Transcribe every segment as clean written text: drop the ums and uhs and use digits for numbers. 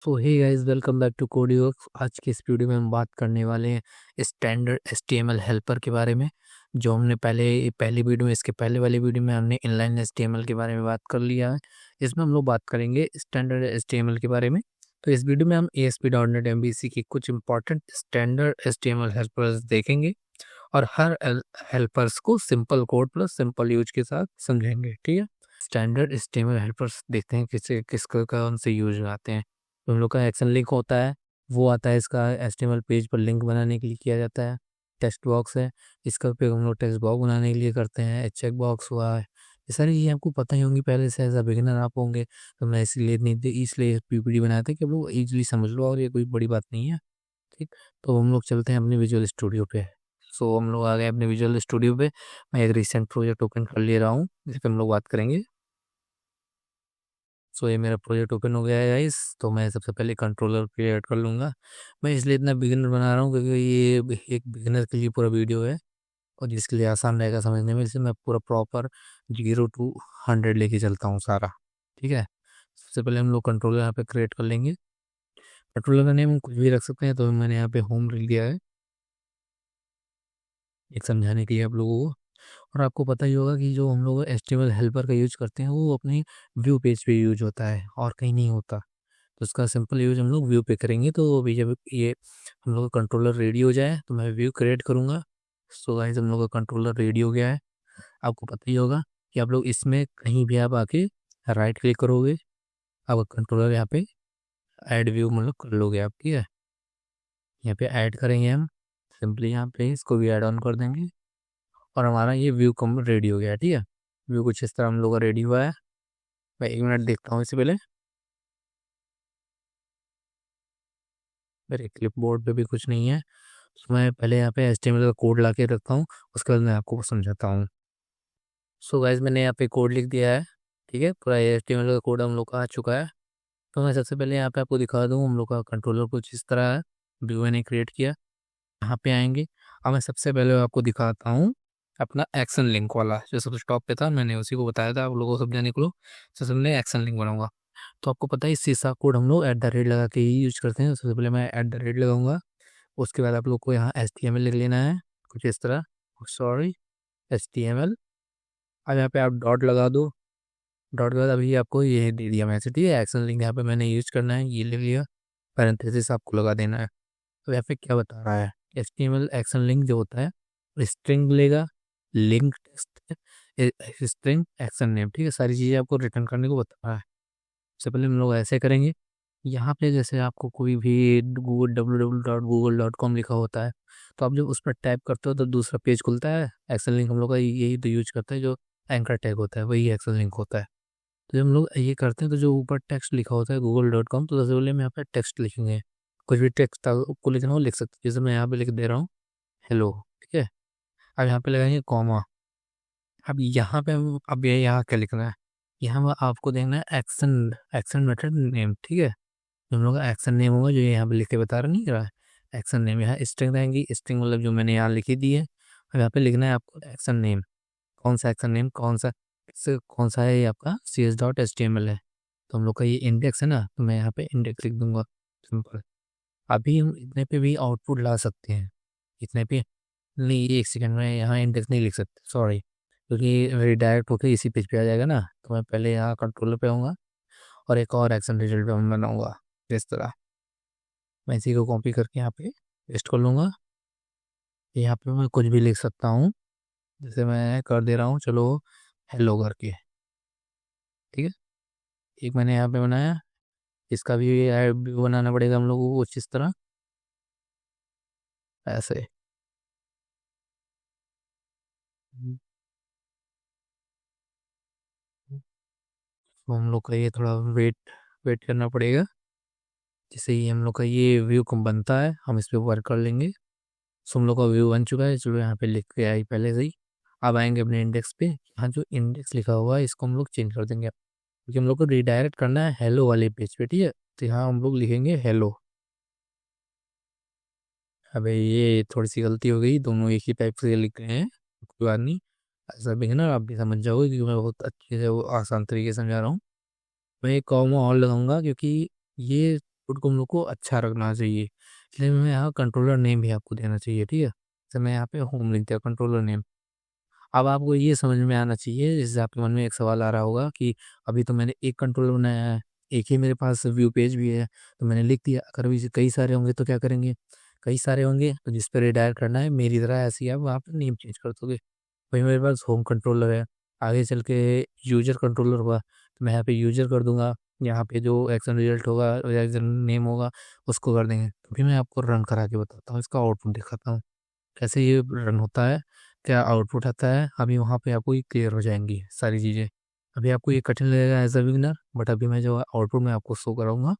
So hey guys, welcome back to Codiworks. आज की इस वीडियो में हम बात करने वाले हैं स्टैंडर्ड HTML हेल्पर के बारे में। जो हमने पहली वीडियो में, इसके पहले वाली वीडियो में हमने इनलाइन HTML के बारे में बात कर लिया है। इसमें हम लोग बात करेंगे स्टैंडर्ड HTML के बारे में। तो इस वीडियो में हम ASP.NET MVC की कुछ इंपॉर्टेंट स्टैंडर्ड HTML हेल्पर्स देखेंगे और हर हेल्पर्स को simple code plus simple use के साथ समझेंगे। ठीक है, स्टैंडर्ड HTML हेल्पर्स देखते हैं किसका कौन से यूज आते हैं। तो हम लोग का एक्शन लिंक होता है, वो आता है इसका HTML पेज पर लिंक बनाने के लिए किया जाता है। टेक्स्ट बॉक्स है, इसका उपयोग हम लोग टेक्स्ट बॉक्स बनाने के लिए करते हैं। चेक बॉक्स हुआ है, ये सारी चीज़ें आपको पता ही होंगी पहले से। एज अ बिगिनर आप होंगे तो मैं इसलिए PPT बनाया था कि आप लोग ईजिली समझ लो, और ये कोई बड़ी बात नहीं है। ठीक, तो हम लोग चलते हैं अपने विजुअल स्टूडियो पे। सो हम लोग आ गए अपने विजुअल स्टूडियो पे। मैं एक रिसेंट प्रोजेक्ट ओपन कर ले रहा हूँ जिस पे हम लोग बात करेंगे। सो ये मेरा प्रोजेक्ट ओपन हो गया है गाइस। तो मैं सबसे पहले कंट्रोलर क्रिएट कर लूँगा। मैं इसलिए इतना बिगिनर बना रहा हूँ क्योंकि ये एक बिगिनर के लिए पूरा वीडियो है, और जिसके लिए आसान रहेगा समझने में, इसलिए मैं पूरा प्रॉपर 0 to 100 लेके चलता हूँ सारा। ठीक है, सबसे पहले हम लोग कंट्रोलर यहाँ पे क्रिएट कर लेंगे। कंट्रोलर का नेम हम कुछ भी रख सकते हैं, तो मैंने यहाँ पे होम लिख दिया है एक समझाने के लिए आप लोगों को। और आपको पता ही होगा कि जो हम लोग HTML हेल्पर का यूज करते हैं वो अपनी व्यू पेज पे यूज होता है और कहीं नहीं होता। तो उसका सिंपल यूज हम लोग व्यू पे करेंगे। तो अभी जब ये हम लोग का कंट्रोलर रेडी हो जाए तो मैं व्यू क्रिएट करूँगा। सो गाइस, हम लोग का कंट्रोलर रेडी हो गया है। आपको पता ही होगा कि आप लोग इसमें कहीं भी आप आके राइट क्लिक करोगे, आपका कंट्रोलर यहाँ पे ऐड व्यू मतलब कर लोगे आप। ठीक है, यहाँ पे ऐड करेंगे हम, सिंपली यहाँ पे इसको भी ऐड ऑन कर देंगे और हमारा ये व्यू कम रेडी हो गया है। ठीक है, व्यू कुछ इस तरह हम लोग का रेडी हुआ है। मैं 1 मिनट देखता हूँ इससे पहले। मेरे क्लिप बोर्ड पे भी कुछ नहीं है, तो मैं पहले यहाँ पे HTML का कोड ला के रखता हूँ, उसके बाद मैं आपको समझाता हूँ। सो गाइस, मैंने यहाँ पे कोड लिख दिया है। ठीक है, पूरा HTML का कोड हम लोग का आ चुका है। तो मैं सबसे पहले यहाँ पे आपको दिखा दूँ हम लोग का कंट्रोलर कुछ इस तरह है। व्यू मैंने क्रिएट किया, यहाँ पे आएंगे। अब मैं सबसे पहले आपको दिखाता हूँ अपना एक्शन लिंक वाला जो सबसे टॉप पे था, मैंने उसी को बताया था आप लोगों को समझाने के लिए। सबसे पहले एक्शन लिंक बनाऊंगा। तो आपको पता है इस सीसा कोड हम लोग @ लगा के ही यूज करते हैं। सबसे पहले मैं @ लगाऊंगा, उसके बाद आप लोग को यहाँ HTML लिख लेना है कुछ इस तरह। Sorry, HTML। अब यहाँ पे आप डॉट लगा दो। डॉट के बाद अभी आपको ये दे दिया मैसेज। ठीक है, एक्शन लिंक यहाँ पे मैंने यूज करना है, ये ले लिया। पैरेंथेसिस आपको लगा देना है। तो यहाँ पे क्या बता रहा है, HTML एक्शन लिंक जो होता है स्ट्रिंग लेगा, link text, string, action name. ठीक है, सारी चीज़ें आपको रिटर्न करने को बता रहा है। सबसे पहले हम लोग ऐसे करेंगे। यहाँ पे जैसे आपको कोई भी गूगल www.google.com लिखा होता है, तो आप जब उस पर टाइप करते हो तो दूसरा पेज खुलता है। एक्शन लिंक हम लोग का यही तो यूज करता है, जो एंकर टैग होता है वही एक्शन लिंक होता है। तो जब हम लोग ये करते हैं तो जो ऊपर टेक्स्ट लिखा होता है google.com, तो सबसे पहले हम यहाँ पे टेक्स्ट लिखेंगे। कुछ भी टेक्स्ट आपको लिखना हो लिख सकते हैं, जैसे मैं यहाँ पे लिख दे रहा हूँ हेलो। ठीक है, अब यहाँ पे लगाएंगे कॉमा। अब यहाँ पे अब ये यहाँ क्या लिखना है, यहाँ आपको देखना है एक्शन एक्शन मेथड नेम। ठीक है, हम लोग का एक्शन नेम होगा जो यहाँ पे लिख के बता रहा नहीं रहा है। एक्शन नेम यहाँ स्ट्रिंग रहेंगी, स्ट्रिंग मतलब जो मैंने यहाँ लिखी दी है। अब यहाँ पे लिखना है आपको एक्शन नेम। कौन सा एक्शन नेम, कौन सा है, ये आपका cs.html है। तो हम लोग का ये इंडेक्स है ना, तो मैं यहाँ पे इंडेक्स लिख दूंगा सिंपल। अभी हम इतने पे भी आउटपुट ला सकते हैं, इतने पे नहीं। ये एक सेकंड में यहाँ इंडेक्स नहीं लिख सकते, सॉरी, क्योंकि मेरी डायरेक्ट होकर इसी पेज पे आ जाएगा ना। तो मैं पहले यहाँ कंट्रोलर पे आऊँगा और एक और एक्शन रिजल्ट पे मैं बनाऊंगा इस तरह। मैं इसी को कॉपी करके यहाँ पे पेस्ट कर लूँगा। यहाँ पे मैं कुछ भी लिख सकता हूँ, जैसे मैं कर दे रहा हूँ, चलो हेलो करके। ठीक है, एक मैंने यहाँ पे बनाया, इसका भी बनाना पड़ेगा हम लोगों को कुछ इस तरह, ऐसे। हम्म, तो हम लोग का ये थोड़ा वेट वेट करना पड़ेगा। जैसे ही हम लोग का ये व्यू कम बनता है हम इस पे वर्क कर लेंगे। सो हम लोग का व्यू बन चुका है, चलो यहाँ पे लिख के आई पहले से ही। अब आएंगे अपने इंडेक्स पे, यहाँ जो इंडेक्स लिखा हुआ है इसको हम लोग चेंज कर देंगे, क्योंकि हम लोग को रिडायरेक्ट करना है हेलो वाले पेज पे। ठीक है, तो यहाँ हम लोग लिखेंगे हेलो। अबे ये थोड़ी सी गलती हो गई, दोनों एक ही टाइप से लिख रहे हैं, कोई बात नहीं। ऐसा भी है ना, आप भी समझ जाओगे क्योंकि मैं बहुत अच्छे से वो आसान तरीके से समझा रहा हूँ। मैं एक कॉमा और लगाऊंगा क्योंकि ये आउटपुट को हम लोग को अच्छा रखना चाहिए, इसलिए मैं यहाँ कंट्रोलर नेम भी आपको देना चाहिए, ठीक है। तो मैं यहाँ पे होम लिख दिया कंट्रोलर नेम। अब आपको ये समझ में आना चाहिए, जैसे आपके मन में एक सवाल आ रहा होगा कि अभी तो मैंने एक कंट्रोलर बनाया है, एक ही मेरे पास व्यू पेज भी है, तो मैंने लिख दिया। अगर अभी कई सारे होंगे तो क्या करेंगे, कई सारे होंगे तो जिस पर रिडायरेक्ट करना है मेरी तरह ऐसे ही आप वहाँ पर नेम चेंज कर दोगे। वही मेरे पास होम कंट्रोलर है, आगे चल के यूजर कंट्रोलर हुआ तो मैं यहाँ पे यूजर कर दूंगा, यहाँ पे जो एक्शन रिजल्ट होगा, एक्शन नेम होगा उसको कर देंगे। तो भी मैं आपको रन करा के बताता हूँ, इसका आउटपुट दिखाता हूँ कैसे ये रन होता है, क्या आउटपुट आता है। अभी वहाँ पे आपको ये क्लियर हो जाएंगी सारी चीज़ें। अभी आपको ये कठिन लगेगा एज अ बिगिनर, बट अभी मैं जो आउटपुट में आपको शो कराऊंगा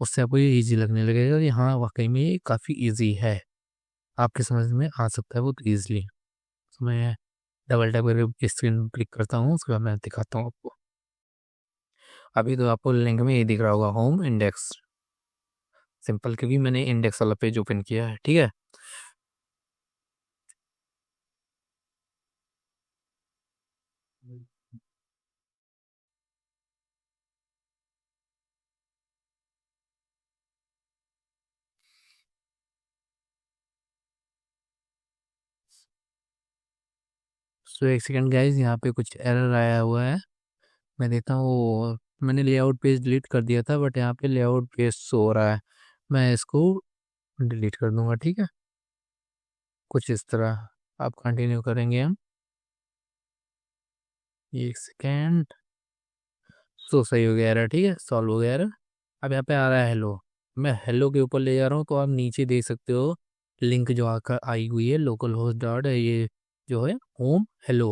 उससे आपको ये ईजी लगने लगेगा कि हाँ वाकई में ये काफ़ी ईजी है, आपके समझ में आ सकता है बहुत ईजिली। तो मैं डबल टैप करके स्क्रीन क्लिक करता हूँ, उसके बाद मैं दिखाता हूँ आपको। अभी तो आपको लिंक में ये दिख रहा होगा होम इंडेक्स, सिंपल, क्योंकि मैंने इंडेक्स वाला पेज ओपन किया है, ठीक है। सो एक सेकंड गाइज, यहाँ पे कुछ एरर आया हुआ है, मैं देखता हूँ। मैंने लेआउट पेज डिलीट कर दिया था, बट यहाँ पे लेआउट पेज शो हो रहा है, मैं इसको डिलीट कर दूंगा, ठीक है। कुछ इस तरह आप कंटिन्यू करेंगे हम, एक सेकेंड। सो सही हो गया एरर, ठीक है, सॉल्व हो गया एरर। अब यहाँ पे आ रहा है हेलो, मैं हेलो के ऊपर ले जा रहा हूँ, तो आप नीचे देख सकते हो लिंक जो आकर आई हुई है लोकल होस्ट डॉट, ये जो है होम हेलो,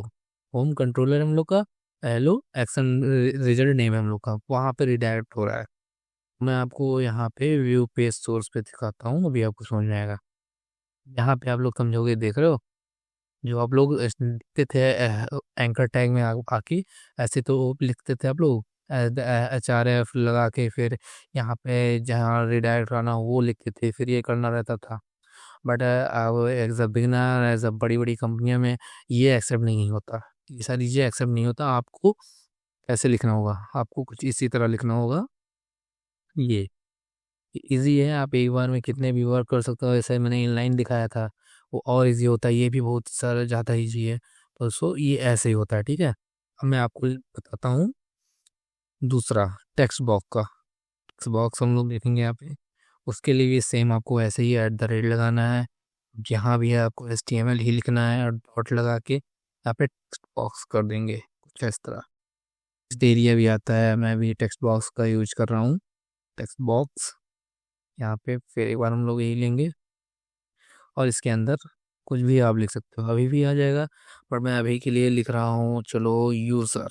होम कंट्रोलर हम लोग का, हेलो एक्शन रिजल्ट नेम है हम लोग का, वहाँ पे रिडायरेक्ट हो रहा है। मैं आपको यहाँ पे व्यू पेज सोर्स पे दिखाता हूँ, अभी आपको समझ में आएगा। यहाँ पे आप लोग समझोगे, देख रहे हो जो आप लोग लिखते थे एंकर टैग में आके, ऐसे तो लिखते थे आप लोग HRF लगा के, फिर यहाँ पे जहाँ रिडायरेक्ट करना हो वो लिखते थे, फिर ये करना रहता था। बट अब as a beginner, as a बड़ी बड़ी कंपनियों में ये एक्सेप्ट नहीं होता, ये सारी चीज़ें एक्सेप्ट नहीं होता। आपको कैसे लिखना होगा, आपको कुछ इसी तरह लिखना होगा, ये इजी है, आप एक बार में कितने भी वर्क कर सकते हो। जैसे मैंने इनलाइन दिखाया था वो और इजी होता है, ये भी बहुत सारा ज़्यादा इजी है। तो सो ये ऐसे ही होता है, ठीक है। अब मैं आपको बताता हूँ दूसरा टेक्स्ट बॉक्स का। टेक्स्ट बॉक्स हम लोग देखेंगे यहाँ पे, उसके लिए भी सेम आपको ऐसे ही @ लगाना है, जहाँ भी है आपको HTML ही लिखना है और डॉट लगा के यहाँ पे टेक्स्ट बॉक्स कर देंगे कुछ इस तरह। टेक्स्ट एरिया भी आता है, मैं भी टेक्स्ट बॉक्स का यूज कर रहा हूँ, टेक्स्ट बॉक्स यहाँ पे। फिर एक बार हम लोग यही लेंगे और इसके अंदर कुछ भी आप लिख सकते हो, अभी भी आ जाएगा, पर मैं अभी के लिए लिख रहा हूँ चलो यूज़र,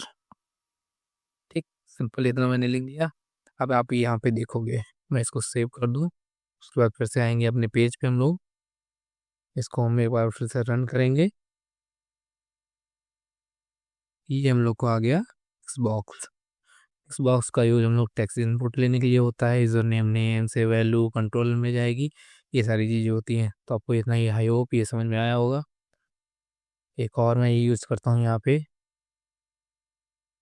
ठीक। सिंपल इतना मैंने लिख दिया। अब आप यहाँ पे देखोगे, मैं इसको सेव कर दूँ, उसके बाद फिर से आएंगे अपने पेज पे हम लोग, इसको हम एक बार फिर से रन करेंगे। ये हम लोग को आ गया टेक्स्ट बॉक्स। टेक्स्ट बॉक्स का यूज हम लोग टेक्स्ट इनपुट लेने के लिए होता है, यूजर नेम, नेम से वैल्यू कंट्रोल में जाएगी, ये सारी चीज़ें होती हैं। तो आपको इतना ही, आई होप ये समझ में आया होगा। एक और मैं ये यूज़ करता हूँ यहाँ पे।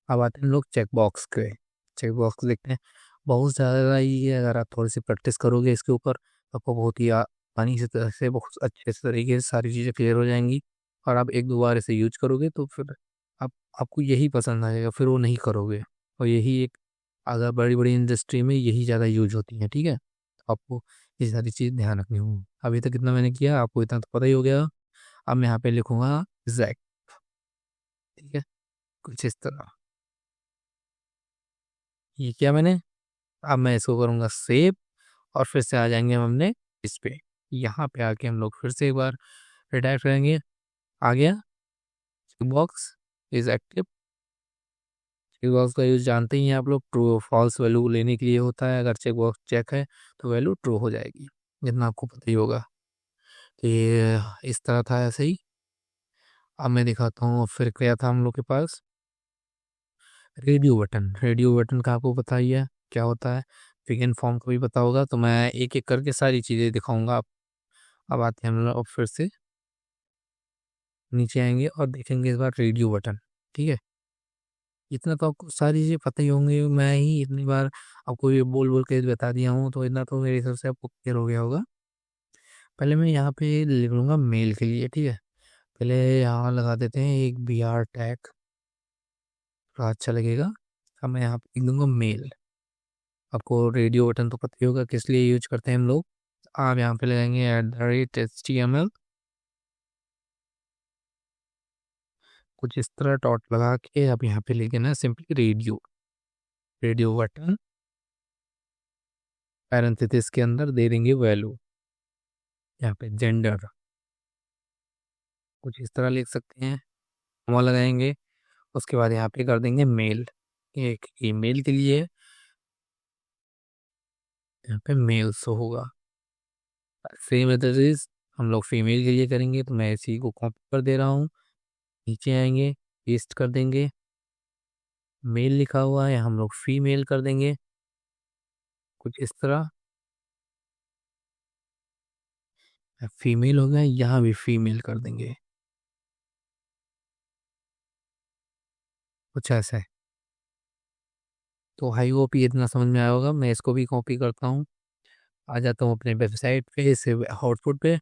अब आते हैं हम लोग चेक बॉक्स के, चेक बॉक्स देखते हैं। बहुत ज़्यादा ही है, अगर आप थोड़ी सी प्रैक्टिस करोगे इसके ऊपर तो आपको बहुत ही आसानी से तरह से बहुत अच्छे से तरीके से सारी चीज़ें क्लियर हो जाएंगी। और आप एक दो बार इसे यूज करोगे तो फिर आप आपको यही पसंद आएगा, फिर वो नहीं करोगे। और यही एक, अगर बड़ी बड़ी इंडस्ट्री में यही ज़्यादा यूज होती है, ठीक है। तो आपको ये सारी चीज़ ध्यान रखनी होगी। अभी तक कितना मैंने किया आपको इतना तो पता ही हो गया। अब मैं यहाँ पे लिखूंगा जैक, ठीक है, कुछ इस तरह। ये किया मैंने, अब मैं इसको करूँगा सेव, और फिर से आ जाएंगे हम अपने इस पे। यहाँ पे आके हम लोग फिर से एक बार रिडायरेक्ट करेंगे। आ गया, check box is active. Check box का यूज जानते ही हैं आप लोग, ट्रू फॉल्स वैल्यू लेने के लिए होता है। अगर चेक बॉक्स चेक है तो वैल्यू ट्रू हो जाएगी, जितना आपको पता ही होगा। तो ये इस तरह था, ऐसे ही। अब मैं दिखाता हूँ फिर क्या था हम लोग के पास, रेडियो बटन। रेडियो बटन का आपको पता ही है क्या होता है, फिगर फॉर्म का भी पता होगा, तो मैं एक एक करके सारी चीज़ें दिखाऊंगा। अब आते हैं हम लोग फिर से नीचे आएंगे और देखेंगे इस बार रेडियो बटन, ठीक है। इतना तो आपको सारी चीज़ें पता ही होंगी, मैं ही इतनी बार आपको ये बोल के बता दिया हूँ, तो इतना तो मेरे हिसाब से आपको क्लियर हो गया होगा। पहले मैं यहाँ पे लिख लूँगा मेल के लिए, ठीक है। पहले यहाँ लगा देते हैं एक BR टैग, थोड़ा अच्छा लगेगा। अब मैं यहाँ पे लिख दूंगा मेल। आपको रेडियो बटन तो पता ही होगा किस लिए यूज करते हैं हम लोग। आप यहाँ पे लगाएंगे @HTML, कुछ इस तरह डॉट लगा के अब यहाँ पे लिख देना simply radio, radio button, parenthesis के अंदर दे देंगे वैल्यू, यहाँ पे जेंडर, कुछ इस तरह लिख सकते हैं, कॉमा लगाएंगे। उसके बाद यहाँ पे कर देंगे मेल, एक ईमेल के लिए यहाँ पे मेल शो होगा। सेम एड्रेस हम लोग फीमेल के लिए करेंगे, तो मैं इसी को कॉपी कर दे रहा हूँ, नीचे आएंगे, पेस्ट कर देंगे, मेल लिखा हुआ है हम लोग फीमेल कर देंगे, कुछ इस तरह। फीमेल हो गया, यहाँ भी फीमेल कर देंगे, कुछ ऐसा है। तो आई होप ये इतना समझ में आया होगा। मैं इसको भी कॉपी करता हूँ, आ जाता हूँ अपने वेबसाइट पे, इसे आउटपुट पे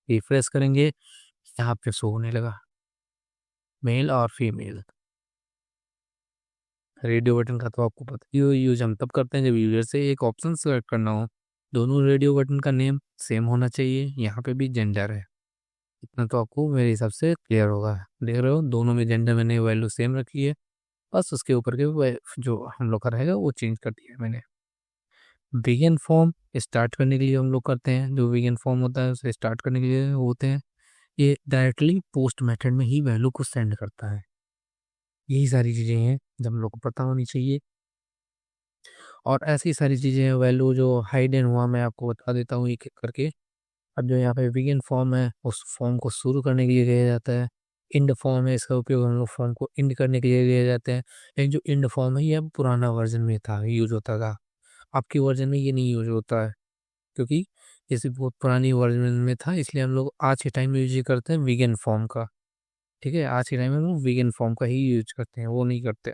रिफ्रेश करेंगे, यहाँ पे शो होने लगा मेल और फीमेल। रेडियो बटन का तो आपको पता ही हो, यूज हम तब करते हैं जब यूजर से एक ऑप्शन सेलेक्ट करना हो। दोनों रेडियो बटन का नेम सेम होना चाहिए, यहाँ पे भी जेंडर है, इतना तो आपको मेरे हिसाब से क्लियर होगा। देख रहे हो दोनों में जेंडर मैंने वैल्यू सेम रखी है, बस उसके ऊपर के जो हम लोग का रहेगा वो चेंज कर दिया है मैंने। बिगिन फॉर्म स्टार्ट करने के लिए हम लोग करते हैं, जो बिगिन फॉर्म होता है उसे स्टार्ट करने के लिए होते हैं, ये डायरेक्टली पोस्ट मेथड में ही वैल्यू को सेंड करता है। यही सारी चीज़ें हैं जो हम लोग को पता होनी चाहिए, और ऐसी सारी चीज़ें हैं वैल्यू जो हाइडन हुआ मैं आपको बता देता हूँ एक एक करके। अब जो यहाँ पे बिगिन फॉर्म है उस फॉर्म को शुरू करने के लिए किया जाता है, इंड फॉर्म है इसका उपयोग हम लोग फॉर्म को इंड करने के लिए किया जाते हैं। लेकिन जो इंड फॉर्म है ये अब पुराना वर्जन में था, यूज होता था, आपकी वर्जन में ये नहीं यूज होता है, क्योंकि जैसे बहुत पुरानी वर्जन में था, इसलिए हम लोग आज के टाइम में यूज करते हैं विगन फॉर्म का। ठीक है, आज के टाइम में हम लोग विगन फॉर्म का ही यूज करते हैं, वो नहीं करते।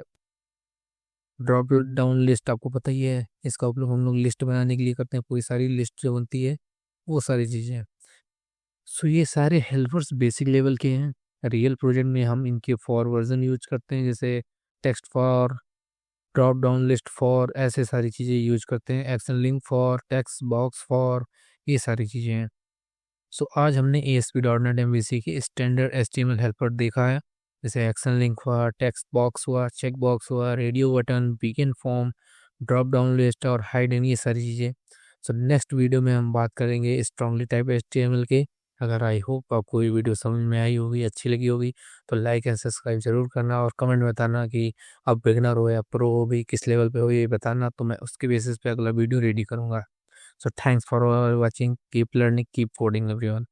ड्रॉप डाउन लिस्ट आपको पता ही है, इसका उपयोग हम लोग लिस्ट बनाने के लिए करते हैं, पूरी सारी लिस्ट जो बनती है वो सारी चीज़ें। सो ये सारे हेल्पर्स बेसिक लेवल के हैं। रियल प्रोजेक्ट में हम इनके फॉर वर्जन यूज करते हैं, जैसे text for, drop down list for, ऐसे सारी चीज़ें यूज करते हैं, action link for, text box for, ये सारी चीज़ें हैं। सो आज हमने ASP.NET MVC की स्टैंडर्ड HTML हेल्पर देखा है, जैसे एक्शन लिंक हुआ, टेक्स्ट बॉक्स हुआ, चेक बॉक्स हुआ, radio button, begin form, drop down list और हाइडन, ये सारी चीज़ें। सो नेक्स्ट वीडियो में हम बात करेंगे स्ट्रांगली टाइप HTML के। अगर आई होप आपको ये वीडियो समझ में आई होगी, अच्छी लगी होगी, तो लाइक एंड सब्सक्राइब जरूर करना, और कमेंट में बताना कि आप बिगनर हो या प्रो हो, भी किस लेवल पे हो ये बताना, तो मैं उसके बेसिस पे अगला वीडियो रेडी करूँगा। So thanks for watching. Keep learning, keep coding, everyone.